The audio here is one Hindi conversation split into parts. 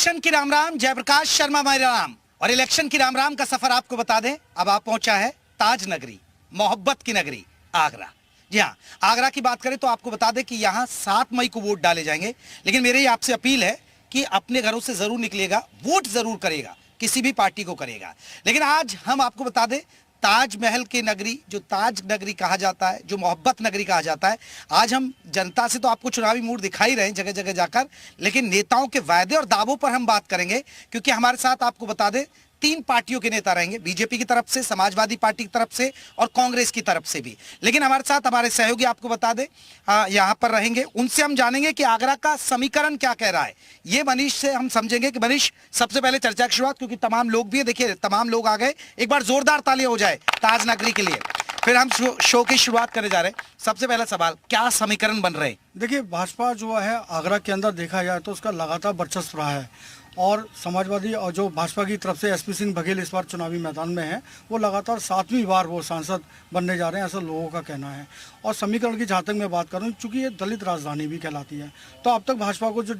इलेक्शन की राम राम, जयप्रकाश शर्मा मेरा नाम। और इलेक्शन की राम राम का सफर आपको बता दें, अब आप पहुंचा है ताज नगरी, मोहब्बत की नगरी आगरा। जी हाँ, आगरा की बात करें तो आपको बता दें कि यहाँ 7 मई को वोट डाले जाएंगे। लेकिन मेरी आपसे अपील है कि अपने घरों से जरूर निकलेगा, वोट जरूर करेगा, किसी भी पार्टी को करेगा। लेकिन आज हम आपको बता दें, ताजमहल की नगरी, जो ताज नगरी कहा जाता है, जो मोहब्बत नगरी कहा जाता है, आज हम जनता से तो आपको चुनावी मूड दिखाई रहे हैं जगह जगह जाकर, लेकिन नेताओं के वायदे और दावों पर हम बात करेंगे। क्योंकि हमारे साथ आपको बता दें 3 पार्टियों के नेता रहेंगे, बीजेपी की तरफ से, समाजवादी पार्टी की तरफ से और कांग्रेस की तरफ से भी। लेकिन हमारे साथ हमारे सहयोगी आपको बता दें यहां पर रहेंगे, उनसे हम जानेंगे कि आगरा का समीकरण क्या कह रहा है। ये मनीष से हम समझेंगे कि मनीष, सबसे पहले चर्चा की शुरुआत, क्योंकि तमाम लोग भी है, देखिए तमाम लोग आ गए, एक बार जोरदार तालियां हो जाए ताज नगरी के लिए। फिर हम शो की शुरुआत करने जा रहे हैं। सबसे पहला सवाल, क्या समीकरण बन रहे हैं? देखिए, भाजपा जो है आगरा के अंदर देखा जाए तो उसका लगातार वर्चस्व रहा है और समाजवादी और जो भाजपा की तरफ से एसपी सिंह बघेल इस बार चुनावी मैदान में है, वो लगातार 7वीं बार वो सांसद बनने जा रहे हैं, ऐसा लोगों का कहना है। और समीकरण की जहाँ तक मैं बात करूँ, चूँकि ये दलित राजधानी भी कहलाती है, तो अब तक भाजपा को जो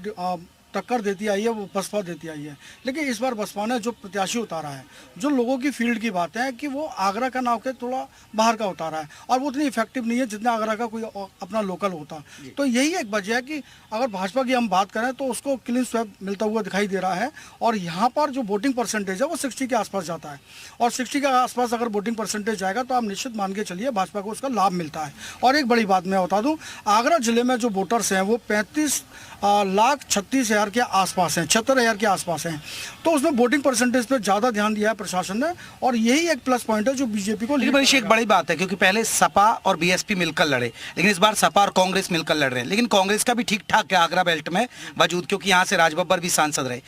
टक्कर देती आई है वो बसपा देती आई है। लेकिन इस बार बसपा ने जो प्रत्याशी उतारा है, जो लोगों की फील्ड की बात है कि वो आगरा का नाम के थोड़ा बाहर का उतारा है और वो उतनी इफेक्टिव नहीं है जितना आगरा का कोई अपना लोकल होता। तो यही एक वजह है कि अगर भाजपा की हम बात करें तो उसको क्लीन स्वेप मिलता हुआ दिखाई दे रहा है। और यहाँ पर जो वोटिंग परसेंटेज है वो 60 के आसपास जाता है, और 60 के आसपास अगर वोटिंग परसेंटेज जाएगा तो आप निश्चित मान के चलिए भाजपा को उसका लाभ मिलता है। और एक बड़ी बात मैं बता दूँ, आगरा जिले में जो वोटर्स हैं वो 35,36,000 के आसपास हैं, 76,000 के आसपास हैं। तो उसमें वोटिंग परसेंटेज पे ज़्यादा ध्यान दिया है प्रशासन ने, और यही एक प्लस पॉइंट है जो बीजेपी को। लेकिन एक बड़ी बात है, क्योंकि पहले सपा और बीएसपी मिलकर लड़े, लेकिन इस बार सपा और कांग्रेस मिलकर लड़ रहे हैं। लेकिन कांग्रेस का भी ठीक ठाक है आगरा बेल्ट में वजूद, क्योंकि यहाँ से राजबब्बर भी सांसद रहे।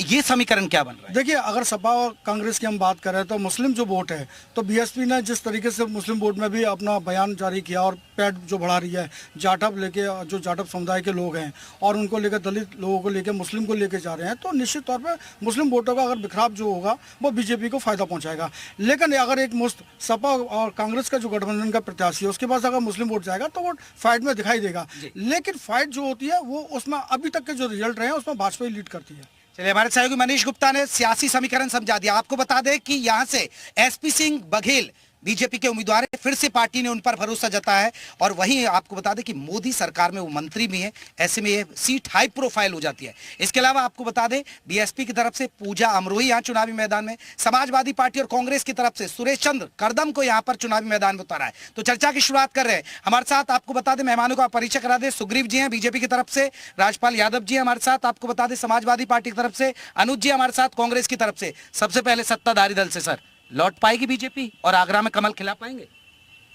ये समीकरण क्या बन रहा है? देखिए, अगर सपा और कांग्रेस की हम बात करें तो मुस्लिम जो वोट है, तो बीएसपी ने जिस तरीके से मुस्लिम वोट में भी अपना बयान जारी किया और पैड जो बढ़ा रही है, जाटव लेके, जो जाटव समुदाय के लोग हैं और उनको लेकर, दलित लोगों को लेकर, मुस्लिम को लेकर जा रहे हैं, तो निश्चित तौर पे मुस्लिम वोटों का अगर बिखराव जो होगा वो बीजेपी को फायदा पहुंचाएगा। लेकिन अगर एक मुस्त सपा और कांग्रेस का जो गठबंधन का प्रत्याशी है उसके पास अगर मुस्लिम वोट जाएगा तो वो फाइट में दिखाई देगा। लेकिन फाइट जो होती है वो उसमें अभी तक के जो रिजल्ट रहे हैं उसमें भाजपा ही लीड करती है। चलिए, हमारे सहयोगी मनीष गुप्ता ने सियासी समीकरण समझा दिया। आपको बता दें कि यहां से एसपी सिंह बघेल बीजेपी के उम्मीदवार है, फिर से पार्टी ने उन पर भरोसा जताया है। और वहीं आपको बता दें कि मोदी सरकार में वो मंत्री भी हैं, ऐसे में ये सीट हाई प्रोफाइल हो जाती है। इसके अलावा आपको बता दें बीएसपी की तरफ से पूजा अमरोही यहाँ चुनावी मैदान में, समाजवादी पार्टी और कांग्रेस की तरफ से सुरेश चंद्र करदम को यहाँ पर चुनावी मैदान में उतारा है। तो चर्चा की शुरुआत कर रहे हैं। हमारे साथ आपको बता दें, मेहमानों का परिचय करा दें। सुग्रीव जी हैं बीजेपी की तरफ से, राजपाल यादव जी हमारे साथ, आपको बता दें समाजवादी पार्टी की तरफ से अनुज जी हमारे साथ कांग्रेस की तरफ से। सबसे पहले सत्ताधारी दल से सर, लौट पाएगी बीजेपी और आगरा में कमल खिला पाएंगे?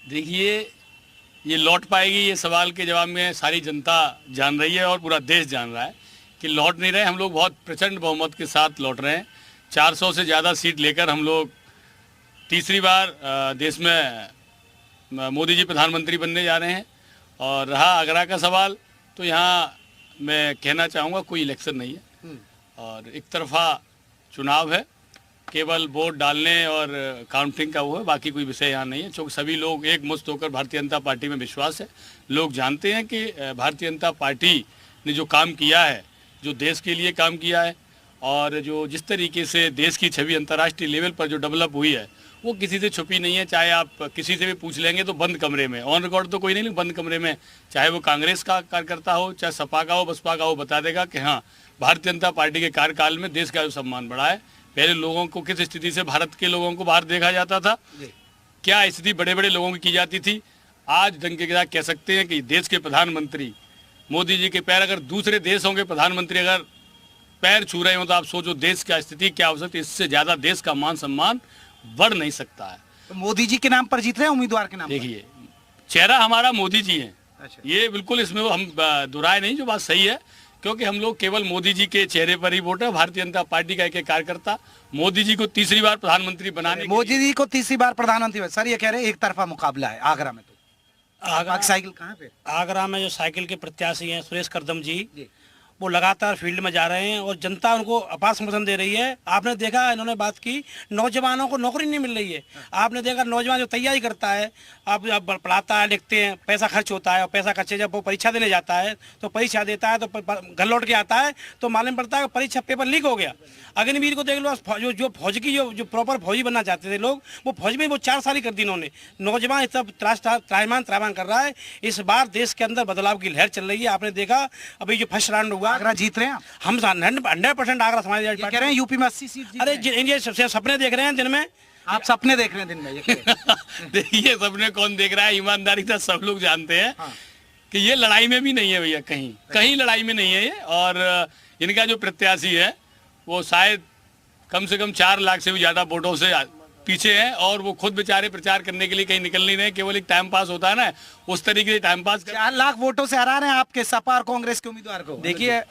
देखिए, ये लौट पाएगी, ये सवाल के जवाब में सारी जनता जान रही है और पूरा देश जान रहा है कि लौट नहीं रहे। हम लोग बहुत प्रचंड बहुमत के साथ लौट रहे हैं। 400 से ज़्यादा सीट लेकर हम लोग तीसरी बार देश में मोदी जी प्रधानमंत्री बनने जा रहे हैं। और रहा आगरा का सवाल, तो यहाँ मैं कहना चाहूँगा कोई इलेक्शन नहीं है और एक तरफा चुनाव है, केवल वोट डालने और काउंटिंग का वो है, बाकी कोई विषय यहाँ नहीं है। क्योंकि सभी लोग एक मुश्त होकर भारतीय जनता पार्टी में विश्वास है। लोग जानते हैं कि भारतीय जनता पार्टी ने जो काम किया है, जो देश के लिए काम किया है और जो जिस तरीके से देश की छवि अंतर्राष्ट्रीय लेवल पर जो डेवलप हुई है, वो किसी से छुपी नहीं है। चाहे आप किसी से भी पूछ लेंगे तो बंद कमरे में, ऑन रिकॉर्ड तो कोई नहीं, बंद कमरे में, चाहे वो कांग्रेस का कार्यकर्ता हो, चाहे सपा का हो, बसपा का हो, बता देगा कि हाँ, भारतीय जनता पार्टी के कार्यकाल में देश का जो सम्मान बढ़ा है। पहले लोगों को किस स्थिति से भारत के लोगों को बाहर देखा जाता था, क्या स्थिति बड़े बड़े लोगों की जाती थी, आज डंके के साथ कह सकते हैं कि देश के प्रधानमंत्री मोदी जी के पैर, अगर दूसरे देशों के प्रधानमंत्री अगर पैर छू रहे हो तो आप सोचो देश की स्थिति क्या हो सकती है। इससे ज़्यादा देश का मान सम्मान बढ़ नहीं सकता है। तो मोदी जी के नाम पर जीत रहे हैं, उम्मीदवार के नाम? देखिए, चेहरा हमारा मोदी जी है। अच्छा। ये बिल्कुल इसमें हम दुराए नहीं, जो बात सही है, क्योंकि हम लोग केवल मोदी जी के चेहरे पर ही वोट है। भारतीय जनता पार्टी का एक कार्यकर्ता मोदी जी को तीसरी बार प्रधानमंत्री बनाने, मोदी जी को तीसरी बार प्रधानमंत्री, सर ये कह रहे हैं एक तरफा मुकाबला है आगरा में। तो आगरा साइकिल कहाँ पे? आगरा में जो साइकिल के प्रत्याशी हैं सुरेश करदम जी, वो लगातार फील्ड में जा रहे हैं और जनता उनको अपार समर्थन दे रही है। आपने देखा इन्होंने बात की, नौजवानों को नौकरी नहीं मिल रही है। आपने देखा नौजवान जो तैयारी करता है, आप पढ़ाता है, लिखते हैं, पैसा खर्च होता है और पैसा खर्चे जब वो परीक्षा देने जाता है तो परीक्षा देता है तो घर लौट के आता है तो मालूम पड़ता है कि परीक्षा पेपर लीक हो गया। अग्निवीर को देख लो, जो फौज की जो प्रॉपर फौजी बनना चाहते थे लोग, वो फौज में वो 4 साल ही कर दी इन्होंने। नौजवान सब त्राहिमाम कर रहा है। इस बार देश के अंदर बदलाव की लहर चल रही है। आपने देखा अभी जो फर्स्ट राउंड हुआ, आगरा जीत रहे हैं आप? हम 100% आगरा समाजवादी कह रहे हैं यूपी में 80 सीट जीत अरे रहे हैं। ये सबसे सपने देख रहे हैं दिन में। आप सपने देख रहे हैं दिन में, ये कहिए। देखिए सपने कौन देख रहा है, ईमानदारी से सब लोग जानते हैं कि ये लड़ाई में भी नहीं है भैया, कहीं लड़ाई में नहीं है ये। और इनका जो प्रत्याशी है वो शायद कम से कम 4 लाख से भी ज्यादा वोटों से पीछे हैं और वो खुद बेचारे प्रचार करने के लिए कहीं निकल नहीं रहे। केवल एक टाइम पास होता है ना, उस तरीके से टाइम पास 4 लाख वोटों से हरा रहे हैं आपके सपा और कांग्रेस के उम्मीदवार को। देखिए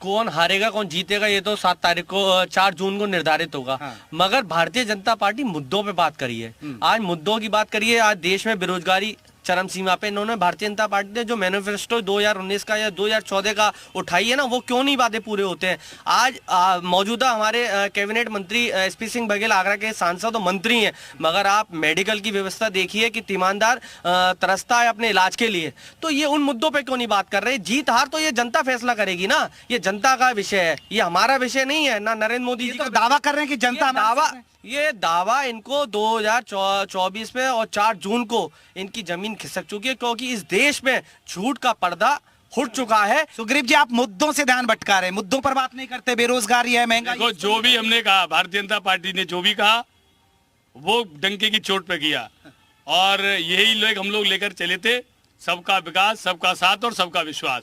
कौन हारेगा कौन जीतेगा ये तो 7 तारीख को 4 जून को निर्धारित होगा। मगर भारतीय जनता पार्टी मुद्दों पे बात करी है। आज मुद्दों की बात करिए। आज देश में बेरोजगारी चरम सीमा पे, इन्होंने भारतीय जनता पार्टी ने जो मैनिफेस्टो 2019 का या 2014 का उठाई है ना, वो क्यों नहीं वादे पूरे होते हैं। आज मौजूदा हमारे कैबिनेट मंत्री एसपी सिंह बघेल आगरा के सांसद और मंत्री हैं, मगर आप मेडिकल की व्यवस्था देखिए कि तीमानदार तरसता है अपने इलाज के लिए। तो ये उन मुद्दों पे क्यों नहीं बात कर रहे। जीत हार तो ये जनता फैसला करेगी ना, ये जनता का विषय है, ये हमारा विषय नहीं है ना। नरेंद्र मोदी जी तो दावा कर रहे हैं कि जनता ये दावा इनको 2024 में और 4 जून को इनकी जमीन खिसक चुकी है, क्योंकि इस देश में झूठ का पर्दा उठ चुका है। सुग्रीव जी, आप मुद्दों से ध्यान भटका रहे हैं, मुद्दों पर बात नहीं करते। बेरोजगारी है, महंगाई। देखो जो भी हमने कहा, भारतीय जनता पार्टी ने जो भी कहा वो डंके की चोट पे किया और यही लोग हम लोग लेकर चले थे। सबका विकास, सबका साथ और सबका विश्वास।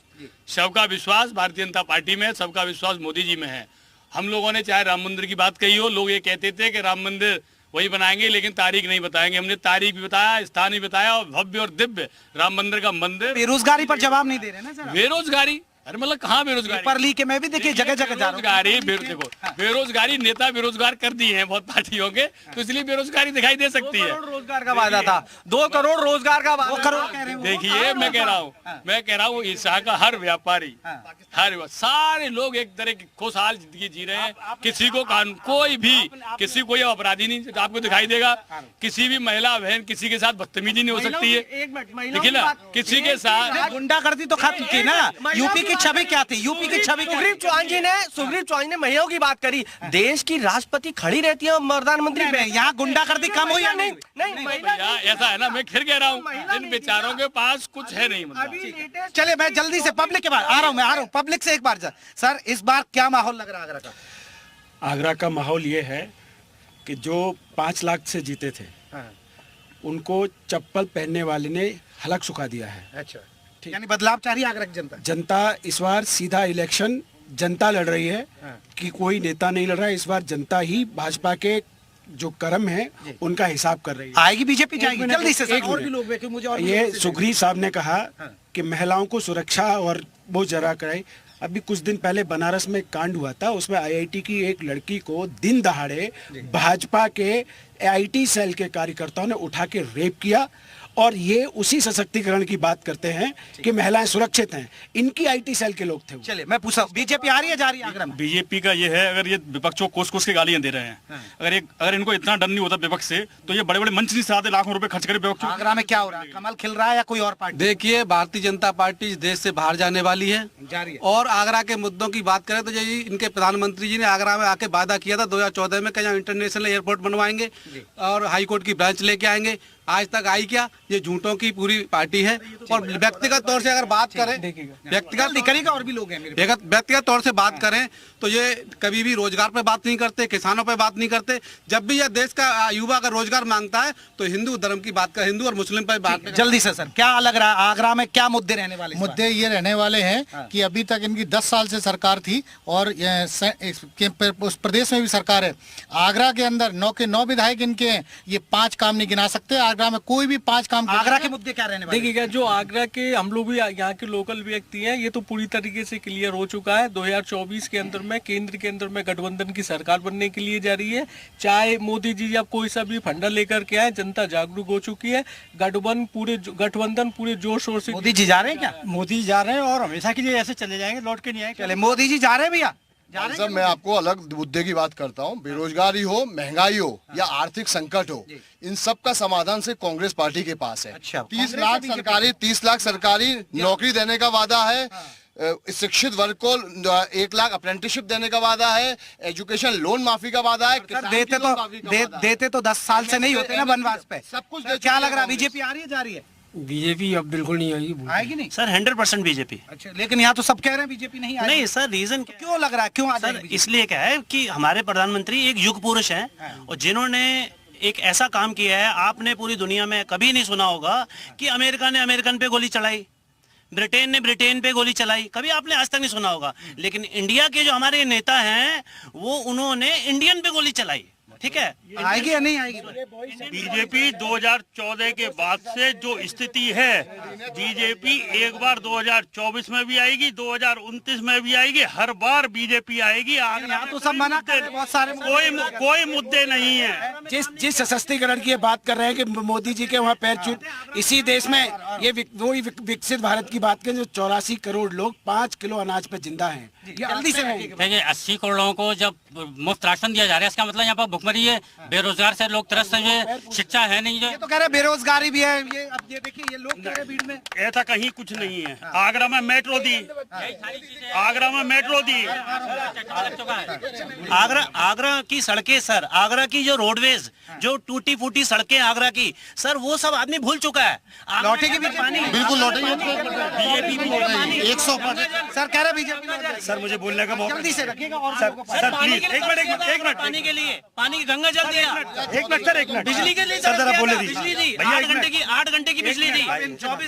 सबका विश्वास भारतीय जनता पार्टी में, सबका विश्वास मोदी जी में है। हम लोगों ने चाहे राम मंदिर की बात कही हो, लोग ये कहते थे कि राम मंदिर वही बनाएंगे लेकिन तारीख नहीं बताएंगे। हमने तारीख भी बताया, स्थान भी बताया और भव्य और दिव्य राम मंदिर का मंदिर। बेरोजगारी पर जवाब नहीं दे रहे ना सर। बेरोजगारी, अरे मतलब कहाँ बेरोजगारी? पेपर लीक में भी देखिए जगह जगह जा रहा बेरोजगारी। देखो बेरोजगारी नेता बेरोजगार कर दिए हैं बहुत पार्टियों के, तो इसलिए बेरोजगारी दिखाई दे सकती है। 2 करोड़ रोजगार का वादा था, 2 करोड़ रोजगार का वादा। 2 करोड़ कह रहे हैं। देखिए मैं कह रहा हूँ इस शहर का हर व्यापारी, सारे लोग एक तरह की खुशहाल जिंदगी जी रहे हैं। किसी को कोई भी किसी कोई अपराधी नहीं आपको दिखाई देगा। किसी भी महिला बहन किसी के साथ बदतमीजी नहीं हो सकती है। देखिए ना, किसी के साथ गुंडागर्दी तो खत्म की ना। यूपी की छवि क्या थी? यूपी की छवि सुग्रीव चौहान ने महिलाओं की बात करी। देश की राष्ट्रपति खड़ी रहती है प्रधानमंत्री पे। यहाँ गुंडागर्दी कम हुई या नहीं? भैया ऐसा है ना, मैं फिर कह रहा हूँ इन बेचारों के पास कुछ है नहीं। मतलब चले मैं जल्दी से पब्लिक के बाद आ रहा हूँ, पब्लिक से एक बार सर इस बार क्या माहौल लग रहा है आगरा का? आगरा का माहौल ये है कि जो 5 लाख से जीते थे उनको चप्पल पहनने वाले ने हलक सुखा दिया है। अच्छा, यानी बदलाव चाह रही है आगरा की जनता। जनता इस बार सीधा इलेक्शन जनता लड़ रही है कि कोई नेता नहीं लड़ रहा है। इस बार जनता ही भाजपा के जो कर्म है उनका हिसाब कर रही है। आएगी बीजेपी, जाएगी जल्दी से सर। और भी लोग हैं, मुझे और ये सुग्रीव साहब ने कहा कि महिलाओं को सुरक्षा और वो जरा कराई। अभी कुछ दिन पहले बनारस में कांड हुआ था, उसमें आईआईटी की एक लड़की को दिन दहाड़े भाजपा के आईटी सेल के कार्यकर्ताओं ने उठा के रेप किया। और ये उसी सशक्तिकरण की बात करते हैं कि महिलाएं सुरक्षित हैं। इनकी आईटी सेल के लोग थे। चलिए मैं पूछा, बीजेपी आ रही है जा रही है आगरा में? बीजेपी का ये है, अगर ये विपक्षों को कोस के गालियां दे रहे हैं, अगर इनको इतना डर नहीं होता विपक्ष से तो ये बड़े बड़े मंच नहीं सजाते, लाखों रुपए खर्च करे विपक्ष। आगरा में क्या हो रहा है? कमल खिल रहा है या कोई और पार्टी? देखिए भारतीय जनता पार्टी इस देश से बाहर जाने वाली है, जा रही है। और आगरा के मुद्दों की बात करें तो यही इनके प्रधानमंत्री जी ने आगरा में आके वादा किया था 2014 में कि यहाँ इंटरनेशनल एयरपोर्ट बनवाएंगे और हाईकोर्ट की ब्रांच लेके आएंगे। आज तक आई क्या? ये झूठों की पूरी पार्टी है। और व्यक्तिगत तौर से अगर बात करें, करेगा और भी लोग हैं मेरे व्यक्तिगत तौर से बात करें तो ये कभी भी रोजगार पे बात नहीं करते, किसानों पे बात नहीं करते। जब भी यह देश का युवा अगर रोजगार मांगता है तो हिंदू धर्म की बात कर, हिंदू और मुस्लिम पर बात। जल्दी से सर, क्या लग रहा है आगरा में क्या मुद्दे रहने वाले? मुद्दे ये रहने वाले हैं कि अभी तक इनकी 10 साल से सरकार थी और उस प्रदेश में भी सरकार है। आगरा के अंदर 9 के 9 विधायक इनके हैं, ये 5 काम नहीं गिना सकते। आगरा में कोई भी 5 काम किया। आगरा के मुद्दे क्या रहने वाले? देखिए क्या, जो आगरा के हम लोग भी यहाँ के लोकल व्यक्ति हैं, ये तो पूरी तरीके से क्लियर हो चुका है। 2024 के अंदर में केंद्र के अंदर में गठबंधन की सरकार बनने के लिए जा रही है। चाहे मोदी जी या कोई सा भी फंडा लेकर के आए, जनता जागरूक हो चुकी है। गठबंधन पूरे जोर शोर से। मोदी जी जा रहे हैं क्या? मोदी जा रहे हैं और हमेशा के लिए ऐसे चले जाएंगे, लौट के नहीं आएंगे। चले, मोदी जी जा रहे हैं भैया? सर मैं आपको अलग मुद्दे की बात करता हूँ। बेरोजगारी हो, महंगाई हो या आर्थिक संकट हो, इन सब का समाधान से कांग्रेस पार्टी के पास है। अच्छा, 30 लाख सरकारी नौकरी देने का वादा है। शिक्षित वर्ग को 1 लाख अप्रेंटिसशिप देने का वादा है। एजुकेशन लोन माफी का वादा है। देते तो 10 साल से नहीं होते ना वनवास पे। सब कुछ क्या लग रहा है, बीजेपी आ रही है, जा रही है? बीजेपी अब बिल्कुल नहीं आएगी। आएगी नहीं सर 100% बीजेपी। अच्छा, लेकिन यहाँ तो सब कह रहे हैं बीजेपी नहीं आएगी। नहीं सर, रीजन क्यों लग रहा है, क्यों आ सर? इसलिए क्या है कि हमारे प्रधानमंत्री एक युग पुरुष हैं और जिन्होंने एक ऐसा काम किया है, आपने पूरी दुनिया में कभी नहीं सुना होगा कि अमेरिका ने अमेरिकन पे गोली चलाई, ब्रिटेन ने ब्रिटेन पे गोली चलाई, कभी आपने आज तक नहीं सुना होगा। लेकिन इंडिया के जो हमारे नेता हैं, वो उन्होंने इंडियन पे गोली चलाई। ठीक है, आएगी या नहीं आएगी? बीजेपी 2014 के बाद से जो स्थिति है, बीजेपी एक बार 2024 में भी आएगी, 2029 में भी आएगी, हर बार बीजेपी आएगी। यहाँ तो सब मना कर रहे हैं, बहुत सारे कोई मुद्दे नहीं है। जिस सशक्तिकरण की बात कर रहे हैं कि मोदी जी के वहाँ पैर छूट, इसी देश में ये वही विकसित भारत की बात करें जो 84 करोड़ लोग 5 किलो अनाज पे जिंदा हैं। जल्दी से देखिए 80 करोड़ लोगों को जब मुफ्त राशन दिया जा रहा है, इसका मतलब यहाँ पर भुखमरी है, बेरोजगार से लोग तरस रहे हैं, शिक्षा है नहीं। जो ये तो कह रहे बेरोजगारी भी है। ये अब ये देखिए, ये लोग कह रहे भीड़ में। ऐसा कहीं कुछ नहीं है। आगरा में मेट्रो दी, आगरा में मेट्रो दी। आगरा की सड़कें सर, आगरा की जो रोडवेज, जो टूटी फूटी सड़कें आगरा की सर, वो सब आदमी भूल चुका है। लौटेगी भी पानी, बिल्कुल लौटेगी। बीजेपी भी 100% सर कह रहे बीजेपी। सर मुझे बोलने का मौका जल्दी से रखिएगा और सर प्लीज एक मिनट पानी के लिए, पानी की गंगा जल दिया, एक मिनट बिजली के लिए सर जरा बोलने बिजली दी, भैया 8 घंटे की बिजली दी।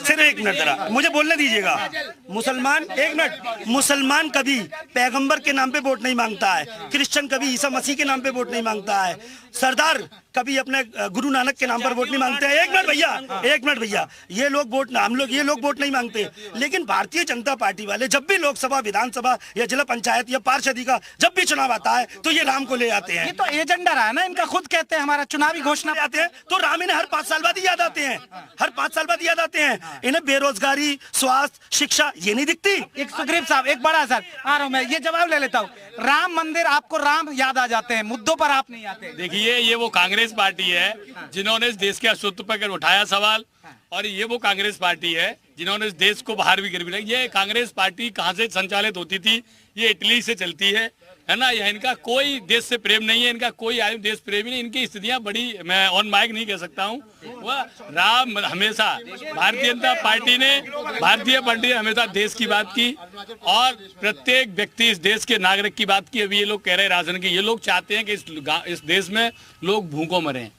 सिर्फ एक मिनट जरा मुझे बोलने दीजिएगा। मुसलमान कभी पैगंबर के नाम पे वोट नहीं मांगता है, क्रिश्चियन कभी ईसा मसीह के नाम पे वोट नहीं मांगता है, सरदार कभी अपने गुरु नानक के नाम पर वोट नहीं मांगते हैं। एक मिनट भैया, ये लोग वोट नहीं मांगते। लेकिन भारतीय जनता पार्टी वाले जब भी लोकसभा, विधानसभा या जिला पंचायत या पार्षदी का जब भी चुनाव आता है तो ये राम को ले आते हैं। ये तो एजेंडा रहा है ना इनका, खुद कहते हैं हमारा चुनावी घोषणा आते हैं तो राम इन्हें हर 5 साल बाद याद आते हैं। इन्हें बेरोजगारी, स्वास्थ्य, शिक्षा ये नहीं दिखती। एक सुग्रीव साहब, एक बड़ा सर आ रहा हूँ मैं, ये जवाब ले लेता हूँ। राम मंदिर, आपको राम याद आ जाते हैं, मुद्दों पर आप नहीं आते। देखिए, ये वो कांग्रेस पार्टी है जिन्होंने इस देश के अस्तित्व पर उठाया सवाल, और ये वो कांग्रेस पार्टी है जिन्होंने इस देश को बाहर भी गिरवी रखी। ये कांग्रेस पार्टी कहाँ से संचालित होती थी? ये इटली से चलती है ना। यह इनका कोई देश से प्रेम नहीं है, इनका कोई आदमी देश प्रेमी नहीं। इनकी स्थितियां बड़ी, मैं ऑन माइक नहीं कह सकता हूँ। वह राम हमेशा भारतीय जनता पार्टी ने हमेशा देश की बात की और प्रत्येक व्यक्ति इस देश के नागरिक की बात की। अभी ये लोग कह रहे हैं राशन की, ये लोग चाहते हैं कि इस देश में लोग भूखों मरे।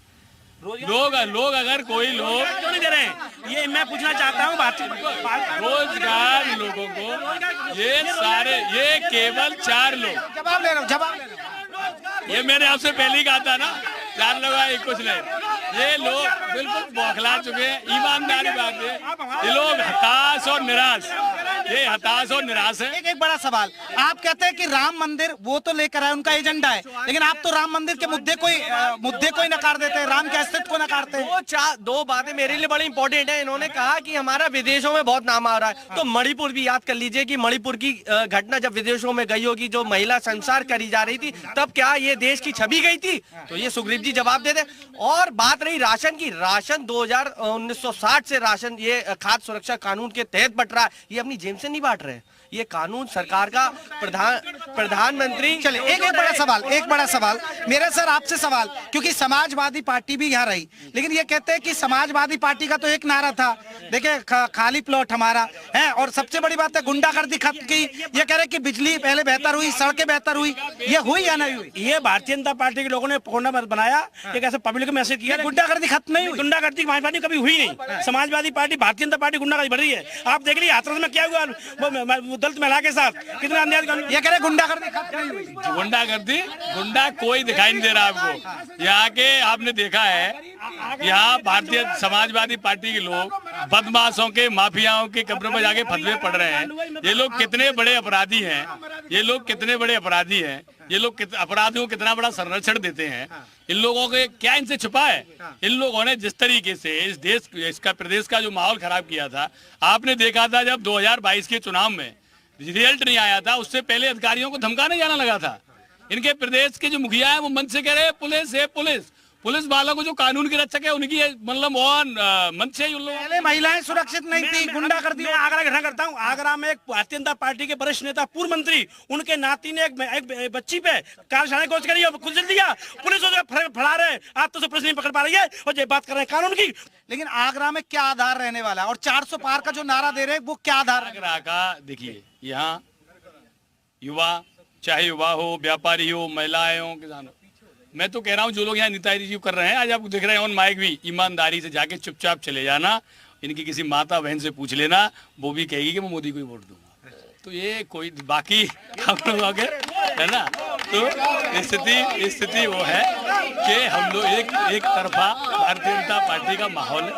लोग अगर कोई लोग क्यों नहीं दे रहे हैं? ये मैं पूछना चाहता हूँ रोजगार लोगों को, ये केवल 4 लोग। जवाब ले रहा हूँ। ये मैंने आपसे पहले ही कहा था ना, 4 लोग आए, कुछ नहीं। ये लोग बिल्कुल बौखला चुके हैं। ईमानदारी बात है, ये लोग हताश और निराश है। एक बड़ा सवाल, आप कहते हैं कि राम मंदिर वो तो लेकर आए, उनका एजेंडा है, लेकिन आप तो राम मंदिर के मुद्दे को ही नकार देते हैं, राम के अस्तित्व को नकारते हैं। दो बातें मेरे लिए बड़ी इंपॉर्टेंट है। इन्होंने कहा कि हमारा विदेशों में बहुत नाम आ रहा है, तो मणिपुर भी याद कर लीजिए कि मणिपुर की घटना जब विदेशों में गई होगी, जो महिला संसार करी जा रही थी, तब क्या ये देश की छवि गई थी? तो ये सुग्रीव जी जवाब दे दे। और बात रही राशन की, राशन 1960 से राशन ये खाद्य सुरक्षा कानून के तहत बट रहा है। ये अपनी जेब से नहीं बांट रहे, ये कानून सरकार का प्रधानमंत्री। चले एक बड़ा सवाल मेरा सर आपसे सवाल, क्योंकि समाजवादी पार्टी भी यहाँ रही, लेकिन ये कहते हैं कि समाजवादी पार्टी का तो एक नारा था, देखिए खाली प्लॉट हमारा है, और सबसे बड़ी बात है गुंडागर्दी खत्म की। ये कह रहे कि बिजली पहले बेहतर हुई, सड़कें बेहतर हुई, ये हुई या नहीं हुई? ये भारतीय जनता पार्टी के लोगों ने कोना बनाया, एक ऐसे पब्लिक को मैसेज किया, गुंडागर्दी खत्म नहीं हुई। गुंडागर्दी समाजवादी कभी हुई नहीं। समाजवादी पार्टी, भारतीय जनता पार्टी गुंडागर्दी बढ़ रही है। आप देख लीजिए हाथरस में क्या हुआ, दलित महिला के साथ कितना अन्याय। ये कह रहे गुंडागर्दी, गुंडा कोई दिखाई नहीं दे रहा आपको। यहाँ के आपने देखा है, यहाँ भारतीय समाजवादी पार्टी के लोग बदमाशों के, माफियाओं के कब्रों पर जाके फतवे पड़ रहे हैं। ये लोग कितने बड़े अपराधी हैं, ये लोग कितने बड़े अपराधी हैं, ये लोग अपराधियों को कितना बड़ा संरक्षण देते हैं। इन लोगों के क्या इनसे छुपा है? इन लोगों ने जिस तरीके से इस देश, इसका प्रदेश का जो माहौल खराब किया था, आपने देखा था जब 2022 के चुनाव में रिजल्ट नहीं आया था, उससे पहले अधिकारियों को धमकाने जाना लगा था। इनके प्रदेश के जो मुखिया है वो मन से कह रहे हैं पुलिस है, पुलिस वालों को जो कानून की रक्षक है उनकी मतलब मंच है। पहले महिलाएं सुरक्षित नहीं थी, गुंडागर्दी। मैं आगरा घटना करता हूँ। आगरा में एक भारतीय जनता पार्टी के वरिष्ठ नेता, पूर्व मंत्री, उनके नाती ने एक बच्ची पे कार्यशाला कोशिश करी और कुचल दिया। पुलिस उसे फड़ा रहे, आप तो पुलिस नहीं पकड़ पा रही है और ये बात कर रहे हैं कानून की। लेकिन आगरा में क्या आधार रहने वाला है? और 400 पार का जो नारा दे रहे हैं वो क्या आधार? आगरा का देखिए, यहाँ युवा, चाहे युवा हो, व्यापारी हो, महिलाएं हो, किसान हो, मैं तो कह रहा हूँ जो लोग यहाँ नेताजी कर रहे हैं, आज आपको दिख रहे हैं ऑन माइक भी, ईमानदारी से जाके चुपचाप चले जाना। इनकी किसी माता बहन से पूछ लेना, वो भी कहेगी कि मैं मोदी को ही वोट दूंगा। तो ये कोई बाकी हम लोग है ना, तो स्थिति वो है कि हम लोग एक तरफा भारतीय जनता पार्टी का माहौल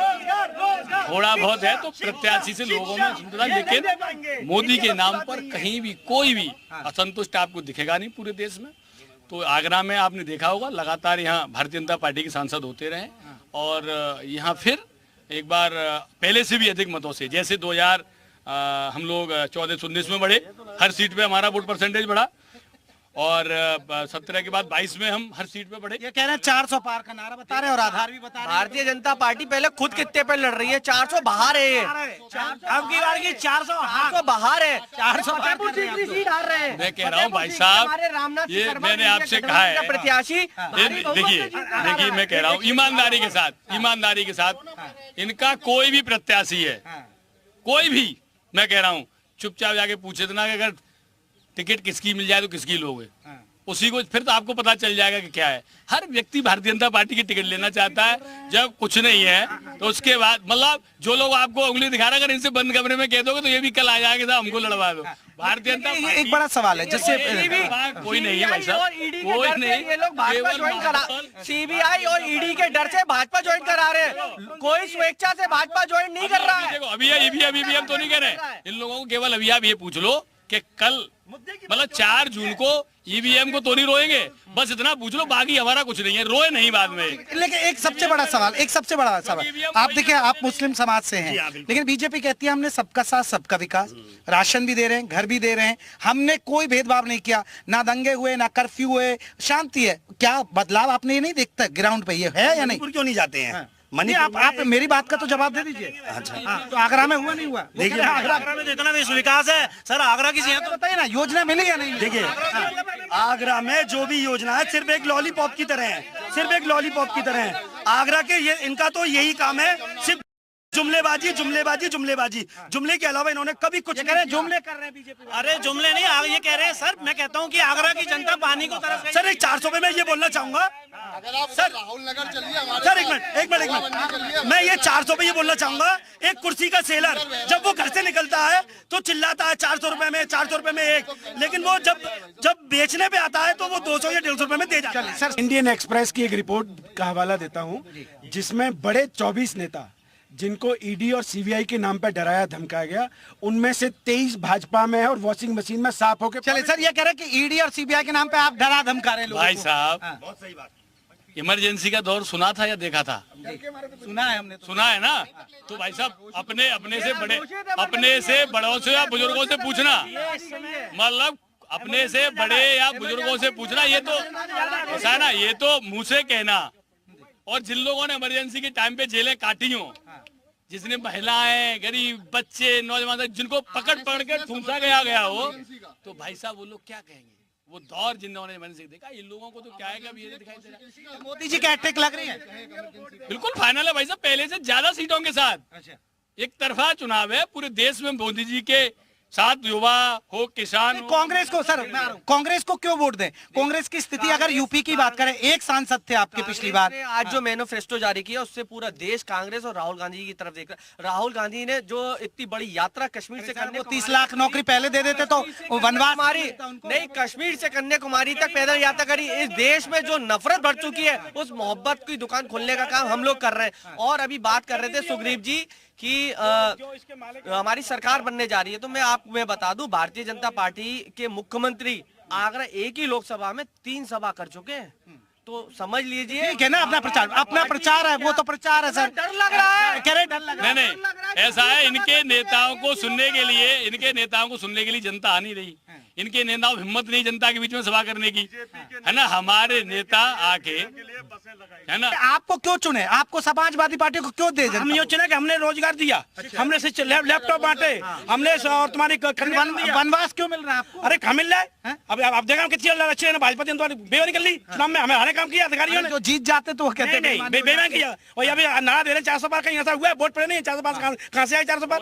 थोड़ा बहुत है, तो प्रत्याशी से लोगों में असंतुष्ट, लेकिन मोदी के नाम पर कहीं भी कोई भी असंतुष्ट आपको दिखेगा नहीं पूरे देश में। तो आगरा में आपने देखा होगा लगातार यहाँ भारतीय जनता पार्टी के सांसद होते रहे और यहाँ फिर एक बार पहले से भी अधिक मतों से, जैसे 2000 हम लोग 14-19 में बढ़े, हर सीट पे हमारा वोट परसेंटेज बढ़ा, और 17 के बाद 22 में हम हर सीट पे बढ़े। ये कह रहे हैं 400 पार का नारा बता रहे हैं और आधार भी बता रहे हैं। भारतीय जनता पार्टी पहले खुद कितने पे लड़ रही है, 400 बाहर है। अब की बार की 400 बाहर है, 400 सीट हार रहे हैं। मैं कह रहा हूँ भाई साहब, ये मैंने आपसे कहा है प्रत्याशी, देखिए मैं कह रहा हूँ ईमानदारी के साथ इनका कोई भी प्रत्याशी है, कोई भी, मैं कह रहा हूँ चुपचाप जाके पूछे देना कि अगर टिकट किसकी मिल जाए तो किसकी लोगे, उसी को फिर तो आपको पता चल जाएगा कि क्या है। हर व्यक्ति भारतीय जनता पार्टी की टिकट लेना चाहता है, जब कुछ नहीं है तो उसके बाद मतलब जो लोग आपको उंगली दिखा रहे, अगर इनसे बंद कमरे में कह दोगे तो ये भी कल आ जाएंगे साहब हमको लड़वा दो। भारतीय जनता पार्टी एक बड़ा सवाल है, जिससे कोई नहीं है भाई साहब, कोई नहीं, ये लोग भाजपा ज्वाइन करा, सीबीआई और ईडी के डर से भाजपा ज्वाइन करा रहे हैं, कोई स्वेच्छा से भाजपा ज्वाइन नहीं कर रहा है। अभी हम तो नहीं कह रहे, इन लोगों को केवल अभी आप ये पूछ लो कि कल मतलब 4 जून को ईवीएम को तो नहीं रोएंगे, बस इतना पूछ लो, बाकी हमारा कुछ नहीं है, रोए नहीं बाद में। लेकिन एक सबसे बड़ा सवाल, आप देखिए आप मुस्लिम समाज से हैं, लेकिन बीजेपी कहती है हमने सबका साथ सबका विकास, राशन भी दे रहे हैं, घर भी दे रहे हैं, हमने कोई भेदभाव नहीं किया, ना दंगे हुए, ना कर्फ्यू हुए, शांति है। क्या बदलाव आपने ये नहीं देखता ग्राउंड पे, ये है या नहीं? क्यों नहीं जाते हैं? आप मेरी बात का तो जवाब दे दीजिए। अच्छा, तो आगरा में हुआ नहीं हुआ? देखिए आगरा में इतना विकास है सर, आगरा की तो बताइए ना, योजना मिली या नहीं? देखिए आगरा में जो भी योजना है सिर्फ एक लॉलीपॉप की तरह है, सिर्फ एक लॉलीपॉप की तरह है। आगरा के ये इनका तो यही काम है, सिर्फ जुमलेबाजी, जुमले के अलावा इन्होंने कभी कुछ नहीं। जुमले कर रहे हैं बीजेपी। अरे जुमले नहीं, ये कह रहे हैं सर, मैं कहता हूँ कि आगरा की जनता पानी को तरफ सर एक 400 पे मैं ये बोलना चाहूंगा सर, राहुल नगर चलिए हमारे सर, एक मिनट मैं ये 400 पे ये बोलना चाहूंगा, एक कुर्सी का सेलर जब वो घर से निकलता है तो चिल्लाता है 400 रुपए में, 400 रुपए में एक, लेकिन वो जब बेचने पे आता है तो वो 200 या 150 रुपए में दे जाता है। सर, इंडियन एक्सप्रेस की एक रिपोर्ट का हवाला देता हूँ, जिसमें बड़े 24 नेता जिनको ईडी और सीबीआई के नाम पर डराया धमकाया गया, उनमें से 23 भाजपा में है और वॉशिंग मशीन में साफ होकर। चलिए सर, ये कह रहे हैं कि ईडी और सीबीआई के नाम पे आप डरा धमका रहे हैं लोगों को। भाई साहब, बहुत सही बात, इमरजेंसी का दौर सुना था या देखा था? सुना है हमने, सुना है ना। तो भाई साहब अपने से बड़ों से या बुजुर्गों से पूछना, मतलब अपने से बड़े या बुजुर्गों से पूछना, ये तो ऐसा है ना, ये तो मुंह से कहना। और जिन लोगों ने इमरजेंसी के टाइम पे जेलें काटी हो, जिसने महिलाएं, गरीब बच्चे, नौजवान, जिनको पकड़ के ठूंसा गया हो, तो भाई साहब वो लोग क्या कहेंगे? वो दौर जिन्होंने इमरजेंसी देखा, इन लोगों को तो क्या है, अब ये दिखाई दे रहा है। मोदी जी की हैट्रिक लग रही है, बिल्कुल फाइनल है भाई साहब, पहले से ज्यादा सीटों के साथ। एक तरफा चुनाव है, पूरे देश में मोदी जी के साथ युवा हो, किसान हो। कांग्रेस को सर मैं आ रहा हूं, कांग्रेस को क्यों वोट दें? कांग्रेस की स्थिति अगर यूपी की बात करें, एक सांसद थे आपके पिछली बार। कांग्रेस ने आज जो मैनिफेस्टो जारी किया उससे पूरा देश कांग्रेस और राहुल गांधी की तरफ देख रहा है। राहुल गांधी ने जो इतनी बड़ी यात्रा कश्मीर से करने 30 लाख नौकरी पहले दे देते तो वनवास नहीं, कश्मीर से कन्याकुमारी तक पैदल यात्रा करी। इस देश में जो नफरत बढ़ चुकी है उस मोहब्बत की दुकान खोलने का काम हम लोग कर रहे हैं। और अभी बात कर रहे थे सुग्रीव जी कि हमारी सरकार बनने जा रही है, तो मैं बता दूं भारतीय जनता पार्टी के मुख्यमंत्री आगरा एक ही लोकसभा में 3 सभा कर चुके हैं। तो समझ लीजिए, ठीक है ना, अपना प्रचार है, वो तो प्रचार है सर। डर लग रहा है, कह रहे डर लग रहा है। नहीं, ऐसा है, इनके नेताओं को सुनने के लिए जनता आ नहीं रही। इनके नेताओं हिम्मत नहीं जनता के बीच में सभा करने की, है ना। हमारे नेता आके, है ना। आपको क्यों चुने? आपको समाजवादी पार्टी को क्यों दे? हम ये चुना कि हमने रोजगार दिया, हमने लैपटॉप बांटे, हमने और तुम्हारी वनवास क्यों मिल रहा है आपको? अरे कहाँ मिल रहा है? अब आप देखा कितनी अच्छे है भाजपा ने तुम्हारी बेईमानी कर ली चुनाव में। हमें काम किया अधिकारियों ने, जो जीत जाते तो वो कहते नहीं बेईमान किया। और अभी नारा दे रहे 400 पार, कहीं ऐसा हुआ है? वोट पड़े नहीं 400 पार, कहाँ से आए 400 पार?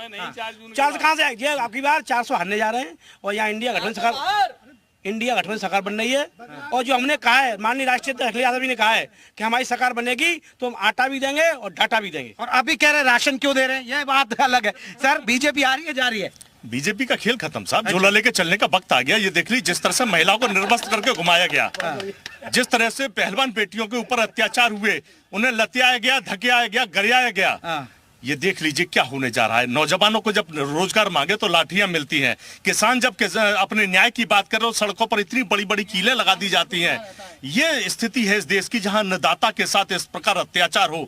400 कहाँ से आए? ये आपकी बार 400 हारने जा रहे हैं। और यहाँ इंडिया गठबंधन सरकार बन रही है। और जो हमने कहा है, माननीय राष्ट्रीय अध्यक्ष अखिलेश यादव जी ने कहा है कि हमारी सरकार बनेगी तो हम आटा भी देंगे और डाटा भी देंगे। और अभी कह रहे राशन क्यों दे रहे हैं, ये बात अलग है। सर बीजेपी आ रही है, जा रही है? बीजेपी का खेल खत्म साहब, झोला लेके चलने का वक्त आ गया। ये देख ली जिस तरह से महिलाओं को निर्वस्त्र करके घुमाया गया, जिस तरह से पहलवान बेटियों के ऊपर अत्याचार हुए, उन्हें लतियाया गया, धकेया गया, गरियाया गया। ये देख लीजिए क्या होने जा रहा है। नौजवानों को जब रोजगार मांगे तो लाठियां मिलती हैं। किसान जब अपने न्याय की बात कर रहे हो, सड़कों पर इतनी बड़ी बड़ी कीलें लगा दी जाती हैं। ये स्थिति है इस देश की, जहां अन्नदाता के साथ इस प्रकार अत्याचार हो।